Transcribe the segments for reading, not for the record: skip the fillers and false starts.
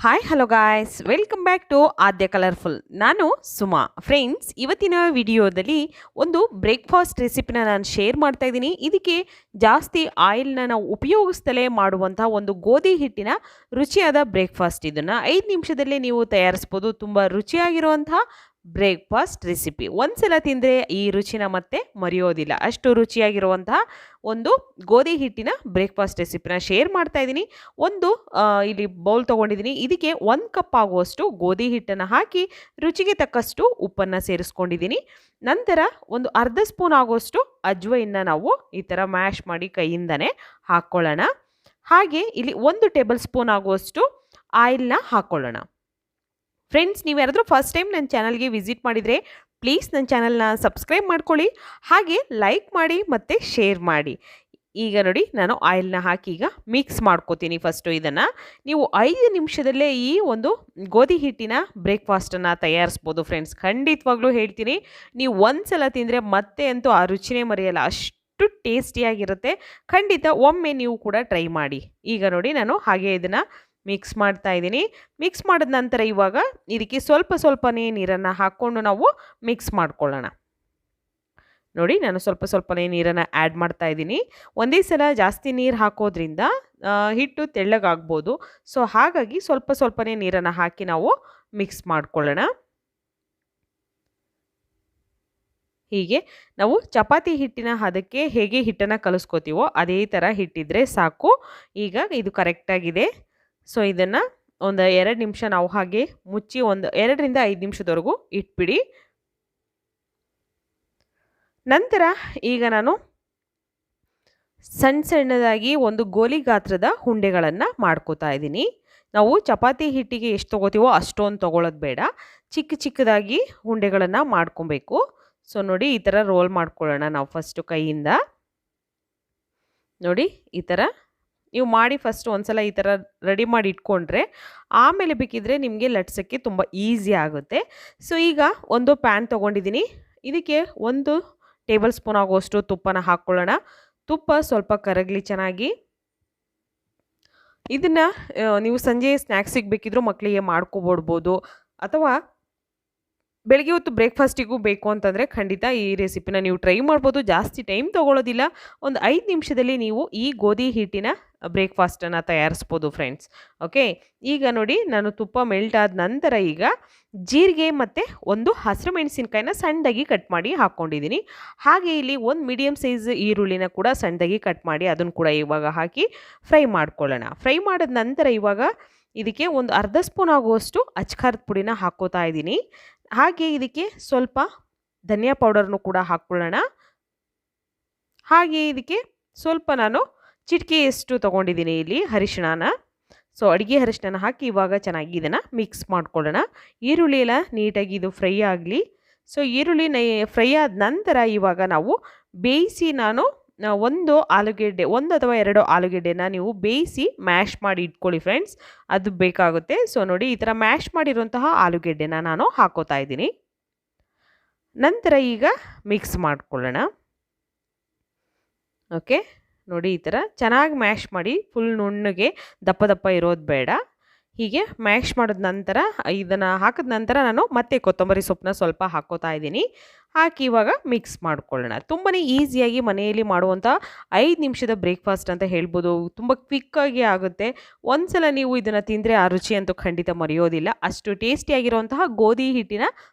Hi hello guys welcome back to Aadya colourful. ನಾನು Suma. Friends, ಇವತ್ತಿನ ವಿಡಿಯೋದಲ್ಲಿ ಒಂದು ಬ್ರೇಕ್ಫಾಸ್ಟ್ ರೆಸಿಪಿನ ನಾನು ಶೇರ್ ಮಾಡ್ತಾ ಇದ್ದೀನಿ. ಇದಕ್ಕೆ ಜಾಸ್ತಿ ಆಯಿಲ್ನ ನಾವು ಉಪಯೋಗಿಸ್ತಲೇ ಮಾಡುವಂಥ ಒಂದು ಗೋಧಿ ಹಿಟ್ಟಿನ ರುಚಿಯಾದ ಬ್ರೇಕ್ಫಾಸ್ಟ್. ಇದನ್ನು 5 ನಿಮಿಷದಲ್ಲೇ ನೀವು ತಯಾರಿಸ್ಬೋದು. ತುಂಬ ರುಚಿಯಾಗಿರುವಂಥ ಬ್ರೇಕ್ಫಾಸ್ಟ್ ರೆಸಿಪಿ. ಒಂದ್ಸಲ ತಿಂದರೆ ಈ ರುಚಿನ ಮತ್ತೆ ಮರೆಯೋದಿಲ್ಲ. ಅಷ್ಟು ರುಚಿಯಾಗಿರುವಂತಹ ಒಂದು ಗೋಧಿ ಹಿಟ್ಟಿನ ಬ್ರೇಕ್ಫಾಸ್ಟ್ ರೆಸಿಪಿನ ಶೇರ್ ಮಾಡ್ತಾ ಇದ್ದೀನಿ. ಇಲ್ಲಿ ಬೌಲ್ ತೊಗೊಂಡಿದ್ದೀನಿ. ಇದಕ್ಕೆ 1 ಕಪ್ ಆಗುವಷ್ಟು ಗೋಧಿ ಹಿಟ್ಟನ್ನು ಹಾಕಿ ರುಚಿಗೆ ತಕ್ಕಷ್ಟು ಉಪ್ಪನ್ನು ಸೇರಿಸ್ಕೊಂಡಿದ್ದೀನಿ. ನಂತರ ಒಂದು ಅರ್ಧ ಸ್ಪೂನ್ ಆಗುವಷ್ಟು ಅಜ್ವೈನ್ನ ನಾವು ಈ ಥರ ಮ್ಯಾಶ್ ಮಾಡಿ ಕೈಯಿಂದನೇ ಹಾಕ್ಕೊಳ್ಳೋಣ. ಹಾಗೆ ಇಲ್ಲಿ 1 ಟೇಬಲ್ ಸ್ಪೂನ್ ಆಗುವಷ್ಟು ಆಯಿಲ್ನ ಹಾಕ್ಕೊಳ್ಳೋಣ. ಫ್ರೆಂಡ್ಸ್, ನೀವು ಯಾರಾದರೂ ಫಸ್ಟ್ ಟೈಮ್ ನನ್ನ ಚಾನಲ್ಗೆ ವಿಸಿಟ್ ಮಾಡಿದರೆ ಪ್ಲೀಸ್ ನನ್ನ ಚಾನಲ್ನ ಸಬ್ಸ್ಕ್ರೈಬ್ ಮಾಡ್ಕೊಳ್ಳಿ, ಹಾಗೆ ಲೈಕ್ ಮಾಡಿ ಮತ್ತು ಶೇರ್ ಮಾಡಿ. ಈಗ ನೋಡಿ, ನಾನು ಆಯಿಲ್ನ ಹಾಕಿ ಈಗ ಮಿಕ್ಸ್ ಮಾಡ್ಕೋತೀನಿ. ಫಸ್ಟು ಇದನ್ನು ನೀವು 5 ನಿಮಿಷದಲ್ಲೇ ಈ ಒಂದು ಗೋಧಿ ಹಿಟ್ಟಿನ ಬ್ರೇಕ್ಫಾಸ್ಟನ್ನು ತಯಾರಿಸ್ಬೋದು. ಫ್ರೆಂಡ್ಸ್, ಖಂಡಿತವಾಗ್ಲೂ ಹೇಳ್ತೀನಿ, ನೀವು ಒಂದು ಸಲ ತಿಂದರೆ ಮತ್ತೆ ಅಂತೂ ಆ ರುಚಿನೇ ಮರೆಯಲ್ಲ. ಅಷ್ಟು ಟೇಸ್ಟಿಯಾಗಿರುತ್ತೆ. ಖಂಡಿತ ಒಮ್ಮೆ ನೀವು ಕೂಡ ಟ್ರೈ ಮಾಡಿ. ಈಗ ನೋಡಿ, ನಾನು ಹಾಗೆ ಇದನ್ನು ಮಿಕ್ಸ್ ಮಾಡ್ತಾ ಇದ್ದೀನಿ. ಮಿಕ್ಸ್ ಮಾಡಿದ ನಂತರ ಇವಾಗ ಇದಕ್ಕೆ ಸ್ವಲ್ಪನೇ ನೀರನ್ನು ಹಾಕ್ಕೊಂಡು ನಾವು ಮಿಕ್ಸ್ ಮಾಡ್ಕೊಳ್ಳೋಣ. ನೋಡಿ, ನಾನು ಸ್ವಲ್ಪನೇ ನೀರನ್ನು ಆ್ಯಡ್ ಮಾಡ್ತಾ ಇದ್ದೀನಿ. ಒಂದೇ ಸಲ ಜಾಸ್ತಿ ನೀರು ಹಾಕೋದ್ರಿಂದ ಹಿಟ್ಟು ತೆಳ್ಳಗಾಗ್ಬೋದು. ಸೊ ಹಾಗಾಗಿ ಸ್ವಲ್ಪನೇ ನೀರನ್ನು ಹಾಕಿ ನಾವು ಮಿಕ್ಸ್ ಮಾಡ್ಕೊಳ್ಳೋಣ. ಹೀಗೆ ನಾವು ಚಪಾತಿ ಹಿಟ್ಟಿನ ಹದಕ್ಕೆ ಹೇಗೆ ಹಿಟ್ಟನ್ನು ಕಲಿಸ್ಕೋತೀವೋ ಅದೇ ಥರ ಹಿಟ್ಟಿದ್ರೆ ಸಾಕು. ಈಗ ಇದು ಕರೆಕ್ಟಾಗಿದೆ. ಸೊ ಇದನ್ನು ಒಂದು 2 ನಿಮಿಷ ನಾವು ಹಾಗೆ ಮುಚ್ಚಿ ಒಂದು 2 ರಿಂದ 5 ನಿಮಿಷದವರೆಗೂ ಇಟ್ಬಿಡಿ. ನಂತರ ಈಗ ನಾನು ಸಣ್ಣದಾಗಿ ಒಂದು ಗೋಲಿ ಗಾತ್ರದ ಉಂಡೆಗಳನ್ನು ಮಾಡ್ಕೋತಾ ಇದ್ದೀನಿ. ನಾವು ಚಪಾತಿ ಹಿಟ್ಟಿಗೆ ಎಷ್ಟು ತೊಗೋತೀವೋ ಅಷ್ಟೊಂದು ತೊಗೊಳ್ಳೋದು ಬೇಡ. ಚಿಕ್ಕದಾಗಿ ಉಂಡೆಗಳನ್ನು ಮಾಡ್ಕೊಬೇಕು. ಸೊ ನೋಡಿ, ಈ ಥರ ರೋಲ್ ಮಾಡ್ಕೊಳ್ಳೋಣ ನಾವು ಫಸ್ಟು ಕೈಯಿಂದ. ನೋಡಿ, ಈ ಥರ ನೀವು ಮಾಡಿ ಫಸ್ಟ್ ಒಂದ್ಸಲ ಈ ಥರ ರೆಡಿ ಮಾಡಿ ಇಟ್ಕೊಂಡ್ರೆ ಆಮೇಲೆ ಬೇಕಿದ್ರೆ ನಿಮಗೆ ಲಟ್ಸೋಕ್ಕೆ ತುಂಬ ಈಸಿ ಆಗುತ್ತೆ. ಸೊ ಈಗ ಒಂದು ಪ್ಯಾನ್ ತೊಗೊಂಡಿದ್ದೀನಿ. ಇದಕ್ಕೆ 1 ಟೇಬಲ್ ಸ್ಪೂನ್ ಆಗುವಷ್ಟು ತುಪ್ಪನ ಹಾಕ್ಕೊಳ್ಳೋಣ. ತುಪ್ಪ ಸ್ವಲ್ಪ ಕರಗಲಿ ಚೆನ್ನಾಗಿ. ಇದನ್ನು ನೀವು ಸಂಜೆ ಸ್ನ್ಯಾಕ್ಸಿಗೆ ಬೇಕಿದ್ರೂ ಮಕ್ಕಳಿಗೆ ಮಾಡ್ಕೊಬಿಡ್ಬೋದು, ಅಥವಾ ಬೆಳಗ್ಗೆ ಹೊತ್ತು ಬ್ರೇಕ್ಫಾಸ್ಟಿಗೂ ಬೇಕು ಅಂತಂದರೆ ಖಂಡಿತ ಈ ರೆಸಿಪಿನ ನೀವು ಟ್ರೈ ಮಾಡ್ಬೋದು. ಜಾಸ್ತಿ ಟೈಮ್ ತೊಗೊಳ್ಳೋದಿಲ್ಲ. ಒಂದು 5 ನಿಮಿಷದಲ್ಲಿ ನೀವು ಈ ಗೋಧಿ ಹಿಟ್ಟಿನ ಬ್ರೇಕ್ಫಾಸ್ಟನ್ನು ತಯಾರಿಸ್ಬೋದು ಫ್ರೆಂಡ್ಸ್. ಓಕೆ, ಈಗ ನೋಡಿ, ನಾನು ತುಪ್ಪ ಮೆಲ್ಟ್ ಆದ ನಂತರ ಈಗ ಜೀರಿಗೆ ಮತ್ತು 1 ಹಸಿರು ಮೆಣಸಿನ್ಕಾಯಿನ ಸಣ್ಣದಾಗಿ ಕಟ್ ಮಾಡಿ ಹಾಕ್ಕೊಂಡಿದ್ದೀನಿ. ಹಾಗೆ ಇಲ್ಲಿ 1 ಮೀಡಿಯಮ್ ಸೈಜ್ ಈರುಳ್ಳಿನ ಕೂಡ ಸಣ್ಣದಾಗಿ ಕಟ್ ಮಾಡಿ ಅದನ್ನು ಕೂಡ ಇವಾಗ ಹಾಕಿ ಫ್ರೈ ಮಾಡ್ಕೊಳ್ಳೋಣ. ಫ್ರೈ ಮಾಡಿದ ನಂತರ ಇವಾಗ ಇದಕ್ಕೆ ಒಂದು ಅರ್ಧ ಸ್ಪೂನ್ ಆಗುವಷ್ಟು ಅಚ್ಕಾರದ ಪುಡಿನ ಹಾಕ್ಕೋತಾ ಇದ್ದೀನಿ. ಹಾಗೆ ಇದಕ್ಕೆ ಸ್ವಲ್ಪ ಧನಿಯಾ ಪೌಡರ್ನು ಕೂಡ ಹಾಕ್ಕೊಳ್ಳೋಣ. ಹಾಗೆ ಇದಕ್ಕೆ ಸ್ವಲ್ಪ ನಾನು ಚಿಟಿಕೆಯಷ್ಟು ತೊಗೊಂಡಿದ್ದೀನಿ ಇಲ್ಲಿ ಅರಿಶಿಣನ. ಸೊ ಅಡುಗೆ ಅರಿಶಿಣನ ಹಾಕಿ ಇವಾಗ ಚೆನ್ನಾಗಿ ಇದನ್ನು ಮಿಕ್ಸ್ ಮಾಡ್ಕೊಳ್ಳೋಣ. ಈರುಳ್ಳಿ ಎಲ್ಲ ನೀಟಾಗಿ ಇದು ಫ್ರೈ ಆಗಲಿ. ಸೊ ಈರುಳ್ಳಿ ಫ್ರೈ ಆದ ನಂತರ ಇವಾಗ ನಾವು ಬೇಯಿಸಿ ನಾನು 1 ಆಲೂಗೆಡ್ಡೆ, 1 ಅಥವಾ 2 ಆಲೂಗೆಡ್ಡೆನ ನೀವು ಬೇಯಿಸಿ ಮ್ಯಾಶ್ ಮಾಡಿ ಇಟ್ಕೊಳ್ಳಿ ಫ್ರೆಂಡ್ಸ್, ಅದು ಬೇಕಾಗುತ್ತೆ. ಸೊ ನೋಡಿ, ಈ ಥರ ಮ್ಯಾಶ್ ಮಾಡಿರುವಂತಹ ಆಲೂಗೆಡ್ಡೆನ ನಾನು ಹಾಕೋತಾ ಇದ್ದೀನಿ. ನಂತರ ಈಗ ಮಿಕ್ಸ್ ಮಾಡ್ಕೊಳ್ಳೋಣ. ಓಕೆ, ನೋಡಿ, ಈ ಥರ ಚೆನ್ನಾಗಿ ಮ್ಯಾಶ್ ಮಾಡಿ, ಫುಲ್ ನುಣ್ಣಗೆ ದಪ್ಪ ಇರೋದು ಬೇಡ. ಹೀಗೆ ಮ್ಯಾಶ್ ಮಾಡಿದ ನಂತರ ಇದನ್ನು ಹಾಕಿದ ನಂತರ ನಾನು ಮತ್ತೆ ಕೊತ್ತಂಬರಿ ಸೊಪ್ಪನ್ನ ಸ್ವಲ್ಪ ಹಾಕ್ಕೋತಾ ಇದ್ದೀನಿ. ಹಾಕಿ ಇವಾಗ ಮಿಕ್ಸ್ ಮಾಡ್ಕೊಳ್ಳೋಣ. ತುಂಬಾ ಈಸಿಯಾಗಿ ಮನೆಯಲ್ಲಿ ಮಾಡುವಂಥ 5 ನಿಮಿಷದ ಬ್ರೇಕ್ಫಾಸ್ಟ್ ಅಂತ ಹೇಳ್ಬೋದು. ತುಂಬ ಕ್ವಿಕ್ಕಾಗಿ ಆಗುತ್ತೆ. ಒಂದ್ಸಲ ನೀವು ಇದನ್ನು ತಿಂದರೆ ಆ ರುಚಿ ಅಂತೂ ಖಂಡಿತ ಮರೆಯೋದಿಲ್ಲ. ಅಷ್ಟು ಟೇಸ್ಟಿಯಾಗಿರುವಂತಹ ಗೋಧಿ ಹಿಟ್ಟಿನ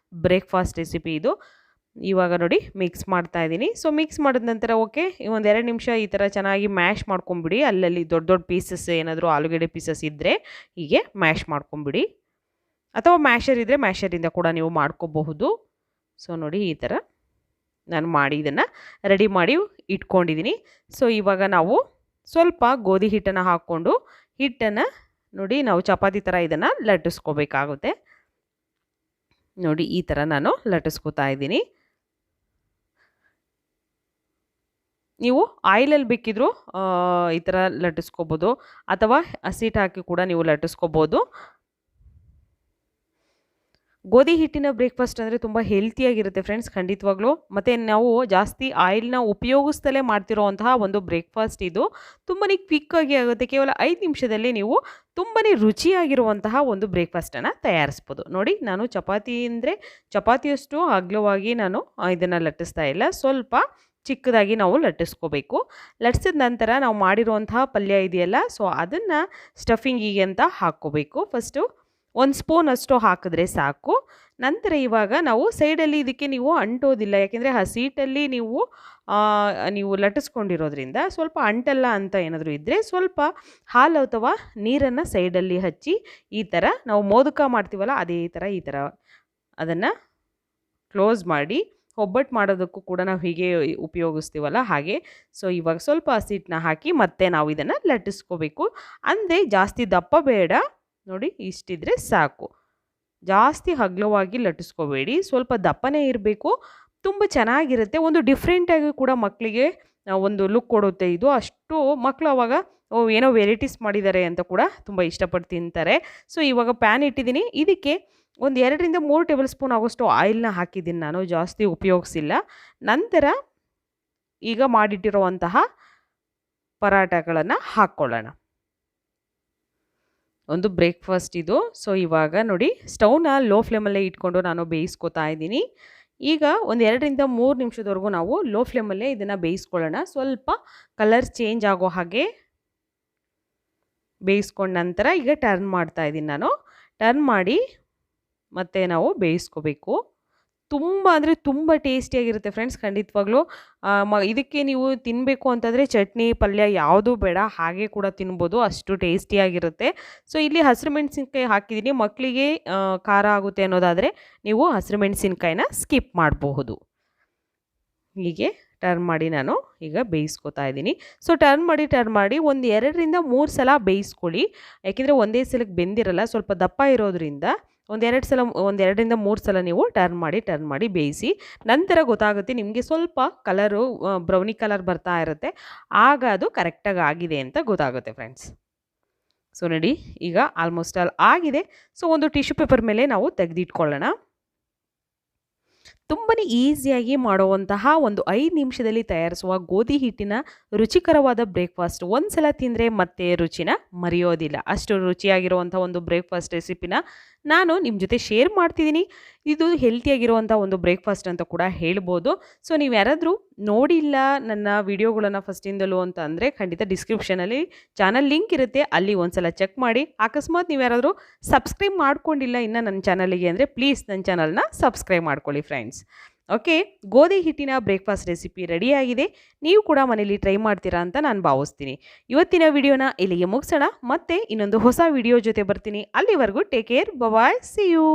ಬ್ರೇಕ್ಫಾಸ್ಟ್ ರೆಸಿಪಿ ಇದು. ಇವಾಗ ನೋಡಿ, ಮಿಕ್ಸ್ ಮಾಡ್ತಾ ಇದ್ದೀನಿ. ಸೊ ಮಿಕ್ಸ್ ಮಾಡಿದ ನಂತರ ಓಕೆ, ಒಂದು 2 ನಿಮಿಷ ಈ ಥರ ಚೆನ್ನಾಗಿ ಮ್ಯಾಶ್ ಮಾಡ್ಕೊಂಬಿಡಿ. ಅಲ್ಲಲ್ಲಿ ದೊಡ್ಡ ಪೀಸಸ್ ಏನಾದರೂ ಆಲೂಗೆಡ್ಡೆ ಪೀಸಸ್ ಇದ್ದರೆ ಹೀಗೆ ಮ್ಯಾಶ್ ಮಾಡ್ಕೊಂಬಿಡಿ, ಅಥವಾ ಮ್ಯಾಶರ್ ಇದ್ದರೆ ಮ್ಯಾಶರಿಂದ ಕೂಡ ನೀವು ಮಾಡ್ಕೋಬಹುದು. ಸೊ ನೋಡಿ, ಈ ಥರ ನಾನು ಮಾಡಿ ಇದನ್ನು ರೆಡಿ ಮಾಡಿ ಇಟ್ಕೊಂಡಿದ್ದೀನಿ. ಸೊ ಇವಾಗ ನಾವು ಸ್ವಲ್ಪ ಗೋಧಿ ಹಿಟ್ಟನ್ನು ಹಾಕ್ಕೊಂಡು ಹಿಟ್ಟನ್ನು ನೋಡಿ ನಾವು ಚಪಾತಿ ಥರ ಇದನ್ನು ಲಟ್ಟಿಸ್ಕೋಬೇಕಾಗುತ್ತೆ. ನೋಡಿ, ಈ ಥರ ನಾನು ಲಟ್ಟಿಸ್ಕೋತಾ ಇದ್ದೀನಿ. ನೀವು ಆಯಿಲಲ್ಲಿ ಬೇಕಿದ್ರೂ ಈ ಥರ ಲಟ್ಟಿಸ್ಕೋಬೋದು, ಅಥವಾ ಹಸಿಟ್ಟು ಹಾಕಿ ಕೂಡ ನೀವು ಲಟ್ಟಿಸ್ಕೋಬೋದು. ಗೋಧಿ ಹಿಟ್ಟಿನ ಬ್ರೇಕ್ಫಾಸ್ಟ್ ಅಂದರೆ ತುಂಬ ಹೆಲ್ತಿಯಾಗಿರುತ್ತೆ ಫ್ರೆಂಡ್ಸ್, ಖಂಡಿತವಾಗ್ಲೂ. ಮತ್ತು ನಾವು ಜಾಸ್ತಿ ಆಯಿಲ್ನ ಉಪಯೋಗಿಸ್ತಲೇ ಮಾಡ್ತಿರೋವಂತಹ ಒಂದು ಬ್ರೇಕ್ಫಾಸ್ಟ್ ಇದು. ತುಂಬಾ ಕ್ವಿಕ್ಕಾಗಿ ಆಗುತ್ತೆ. ಕೇವಲ 5 ನಿಮಿಷದಲ್ಲಿ ನೀವು ತುಂಬಾ ರುಚಿಯಾಗಿರುವಂತಹ ಒಂದು ಬ್ರೇಕ್ಫಾಸ್ಟನ್ನು ತಯಾರಿಸ್ಬೋದು. ನೋಡಿ, ನಾನು ಚಪಾತಿ ಅಂದರೆ ಚಪಾತಿಯಷ್ಟು ಅಗಲವಾಗಿ ನಾನು ಇದನ್ನು ಲಟ್ಟಿಸ್ತಾ ಇಲ್ಲ, ಸ್ವಲ್ಪ ಚಿಕ್ಕದಾಗಿ ನಾವು ಲಟ್ಟಿಸ್ಕೋಬೇಕು. ಲಟ್ಟಿಸಿದ ನಂತರ ನಾವು ಮಾಡಿರುವಂತಹ ಪಲ್ಯ ಇದೆಯಲ್ಲ, ಸೊ ಅದನ್ನು ಸ್ಟಫಿಂಗಿಗೆ ಅಂತ ಹಾಕ್ಕೋಬೇಕು. ಫಸ್ಟು 1 ಸ್ಪೂನ್ ಅಷ್ಟು ಹಾಕಿದ್ರೆ ಸಾಕು. ನಂತರ ಇವಾಗ ನಾವು ಸೈಡಲ್ಲಿ ಇದಕ್ಕೆ ನೀವು ಅಂಟೋದಿಲ್ಲ, ಯಾಕೆಂದರೆ ಹಸಿಟ್ಟಲ್ಲಿ ನೀವು ಲಟ್ಟಿಸ್ಕೊಂಡಿರೋದ್ರಿಂದ ಸ್ವಲ್ಪ ಅಂಟಲ್ಲ ಅಂತ ಏನಾದರೂ ಇದ್ದರೆ ಸ್ವಲ್ಪ ಹಾಲು ಅಥವಾ ನೀರನ್ನು ಸೈಡಲ್ಲಿ ಹಚ್ಚಿ ಈ ಥರ ನಾವು ಮೋದಕ ಮಾಡ್ತೀವಲ್ಲ ಅದೇ ಥರ ಈ ಥರ ಅದನ್ನು ಕ್ಲೋಸ್ ಮಾಡಿ, ಒಬ್ಬಟ್ಟು ಮಾಡೋದಕ್ಕೂ ಕೂಡ ನಾವು ಹೀಗೆ ಉಪಯೋಗಿಸ್ತೀವಲ್ಲ ಹಾಗೆ. ಸೊ ಇವಾಗ ಸ್ವಲ್ಪ ಹಸಿಟ್ಟನ್ನ ಹಾಕಿ ಮತ್ತೆ ನಾವು ಇದನ್ನು ಲಟ್ಟಿಸ್ಕೋಬೇಕು. ಅಂದರೆ ಜಾಸ್ತಿ ದಪ್ಪ ಬೇಡ, ನೋಡಿ ಇಷ್ಟಿದ್ರೆ ಸಾಕು. ಜಾಸ್ತಿ ಅಗಲವಾಗಿ ಲಟ್ಟಿಸ್ಕೋಬೇಡಿ, ಸ್ವಲ್ಪ ದಪ್ಪನೇ ಇರಬೇಕು. ತುಂಬ ಚೆನ್ನಾಗಿರುತ್ತೆ, ಒಂದು ಡಿಫ್ರೆಂಟಾಗಿ ಕೂಡ ಮಕ್ಕಳಿಗೆ ಒಂದು ಲುಕ್ ಕೊಡುತ್ತೆ ಇದು. ಅಷ್ಟು ಮಕ್ಕಳು ಅವಾಗ ಏನೋ ವೆರೈಟೀಸ್ ಮಾಡಿದ್ದಾರೆ ಅಂತ ಕೂಡ ತುಂಬ ಇಷ್ಟಪಟ್ಟು ತಿಂತಾರೆ. ಸೊ ಇವಾಗ ಪ್ಯಾನ್ ಇಟ್ಟಿದ್ದೀನಿ, ಇದಕ್ಕೆ ಒಂದು 2ರಿಂದ 3 ಟೇಬಲ್ ಸ್ಪೂನ್ ಆಗೋಷ್ಟು ಆಯಿಲ್ನ ಹಾಕಿದ್ದೀನಿ ನಾನು, ಜಾಸ್ತಿ ಉಪಯೋಗಿಸಿಲ್ಲ. ನಂತರ ಈಗ ಮಾಡಿಟ್ಟಿರುವಂತಹ ಪರಾಟಗಳನ್ನು ಹಾಕ್ಕೊಳ್ಳೋಣ. ಒಂದು ಬ್ರೇಕ್ಫಾಸ್ಟ್ ಇದು. ಸೊ ಇವಾಗ ನೋಡಿ, ಸ್ಟವ್ನ ಲೋ ಫ್ಲೇಮಲ್ಲೇ ಇಟ್ಕೊಂಡು ನಾನು ಬೇಯಿಸ್ಕೊತಾ ಇದ್ದೀನಿ. ಈಗ ಒಂದು 2ರಿಂದ 3 ನಿಮಿಷದವರೆಗೂ ನಾವು ಲೋ ಫ್ಲೇಮಲ್ಲೇ ಇದನ್ನು ಬೇಯಿಸ್ಕೊಳ್ಳೋಣ. ಸ್ವಲ್ಪ ಕಲರ್ ಚೇಂಜ್ ಆಗೋ ಹಾಗೆ ಬೇಯಿಸ್ಕೊಂಡ ನಂತರ ಈಗ ಟರ್ನ್ ಮಾಡ್ತಾ ಇದ್ದೀನಿ ನಾನು. ಟರ್ನ್ ಮಾಡಿ ಮತ್ತೆ ನಾವು ಬೇಯಿಸ್ಕೋಬೇಕು. ತುಂಬ ಅಂದರೆ ತುಂಬ ಟೇಸ್ಟಿಯಾಗಿರುತ್ತೆ ಫ್ರೆಂಡ್ಸ್, ಖಂಡಿತವಾಗ್ಲೂ. ಇದಕ್ಕೆ ನೀವು ತಿನ್ನಬೇಕು ಅಂತಂದರೆ ಚಟ್ನಿ ಪಲ್ಯ ಯಾವುದೂ ಬೇಡ, ಹಾಗೆ ಕೂಡ ತಿನ್ಬೋದು, ಅಷ್ಟು ಟೇಸ್ಟಿಯಾಗಿರುತ್ತೆ. ಸೊ ಇಲ್ಲಿ ಹಸಿರು ಮೆಣಸಿನ್ಕಾಯಿ ಹಾಕಿದ್ದೀನಿ. ಮಕ್ಕಳಿಗೆ ಖಾರ ಆಗುತ್ತೆ ಅನ್ನೋದಾದರೆ ನೀವು ಹಸಿರು ಮೆಣಸಿನ್ಕಾಯಿನ ಸ್ಕಿಪ್ ಮಾಡಬಹುದು. ಹೀಗೆ ಟರ್ನ್ ಮಾಡಿ ನಾನು ಈಗ ಬೇಯಿಸ್ಕೊತಾ ಇದ್ದೀನಿ. ಸೊ ಟರ್ನ್ ಮಾಡಿ ಒಂದು 2ರಿಂದ 3 ಸಲ ಬೇಯಿಸ್ಕೊಳ್ಳಿ, ಯಾಕೆಂದರೆ ಒಂದೇ ಸಲಕ್ಕೆ ಬೆಂದಿರಲ್ಲ, ಸ್ವಲ್ಪ ದಪ್ಪ ಇರೋದ್ರಿಂದ ಒಂದು 2ರಿಂದ 3 ಸಲ ನೀವು ಟರ್ನ್ ಮಾಡಿ ಬೇಯಿಸಿ. ನಂತರ ಗೊತ್ತಾಗುತ್ತೆ ನಿಮಗೆ, ಸ್ವಲ್ಪ ಕಲರು ಬ್ರೌನಿ ಕಲರ್ ಬರ್ತಾ ಇರುತ್ತೆ, ಆಗ ಅದು ಕರೆಕ್ಟಾಗಿ ಆಗಿದೆ ಅಂತ ಗೊತ್ತಾಗುತ್ತೆ ಫ್ರೆಂಡ್ಸ್. ಸೊ ನೋಡಿ, ಈಗ ಆಲ್ಮೋಸ್ಟ್ ಆಲ್ ಆಗಿದೆ. ಸೊ ಒಂದು ಟಿಶ್ಯೂ ಪೇಪರ್ ಮೇಲೆ ನಾವು ತೆಗೆದಿಟ್ಕೊಳ್ಳೋಣ. ತುಂಬಾ ಈಸಿಯಾಗಿ ಮಾಡುವಂತಹ ಒಂದು 5 ನಿಮಿಷದಲ್ಲಿ ತಯಾರಿಸುವ ಗೋಧಿ ಹಿಟ್ಟಿನ ರುಚಿಕರವಾದ ಬ್ರೇಕ್ಫಾಸ್ಟ್. ಒಂದು ಸಲ ತಿಂದರೆ ಮತ್ತೆ ರುಚಿನ ಮರೆಯೋದಿಲ್ಲ. ಅಷ್ಟು ರುಚಿಯಾಗಿರುವಂಥ ಒಂದು ಬ್ರೇಕ್ಫಾಸ್ಟ್ ರೆಸಿಪಿನ ನಾನು ನಿಮ್ಮ ಜೊತೆ ಶೇರ್ ಮಾಡ್ತಿದ್ದೀನಿ. ಇದು ಹೆಲ್ತಿಯಾಗಿರುವಂಥ ಒಂದು ಬ್ರೇಕ್ಫಾಸ್ಟ್ ಅಂತ ಕೂಡ ಹೇಳ್ಬೋದು. ಸೊ ನೀವು ಯಾರಾದರೂ ನೋಡಿಲ್ಲ ನನ್ನ ವಿಡಿಯೋಗಳನ್ನು ಫಸ್ಟಿಂದಲೂ ಅಂತ ಅಂದರೆ ಖಂಡಿತ ಡಿಸ್ಕ್ರಿಪ್ಷನಲ್ಲಿ ಚಾನಲ್ ಲಿಂಕ್ ಇರುತ್ತೆ, ಅಲ್ಲಿ ಒಂದು ಸಲ ಚೆಕ್ ಮಾಡಿ. ಅಕಸ್ಮಾತ್ ನೀವು ಯಾರಾದರೂ ಸಬ್ಸ್ಕ್ರೈಬ್ ಮಾಡ್ಕೊಂಡಿಲ್ಲ ಇನ್ನು ನನ್ನ ಚಾನಲಿಗೆ ಅಂದರೆ ಪ್ಲೀಸ್ ನನ್ನ ಚಾನಲ್ನ ಸಬ್ಸ್ಕ್ರೈಬ್ ಮಾಡ್ಕೊಳ್ಳಿ ಫ್ರೆಂಡ್ಸ್. ಓಕೆ, ಗೋಧಿ ಹಿಟ್ಟಿನ ಬ್ರೇಕ್ಫಾಸ್ಟ್ ರೆಸಿಪಿ ರೆಡಿಯಾಗಿದೆ. ನೀವು ಕೂಡ ಮನೇಲಿ ಟ್ರೈ ಮಾಡ್ತೀರಾ ಅಂತ ನಾನು ಭಾವಿಸ್ತೀನಿ. ಇವತ್ತಿನ ವಿಡಿಯೋನ ಇಲ್ಲಿಗೆ ಮುಗಿಸೋಣ. ಮತ್ತೆ ಇನ್ನೊಂದು ಹೊಸ ವಿಡಿಯೋ ಜೊತೆ ಬರ್ತೀನಿ. ಅಲ್ಲಿವರೆಗೂ take care, bye, see you.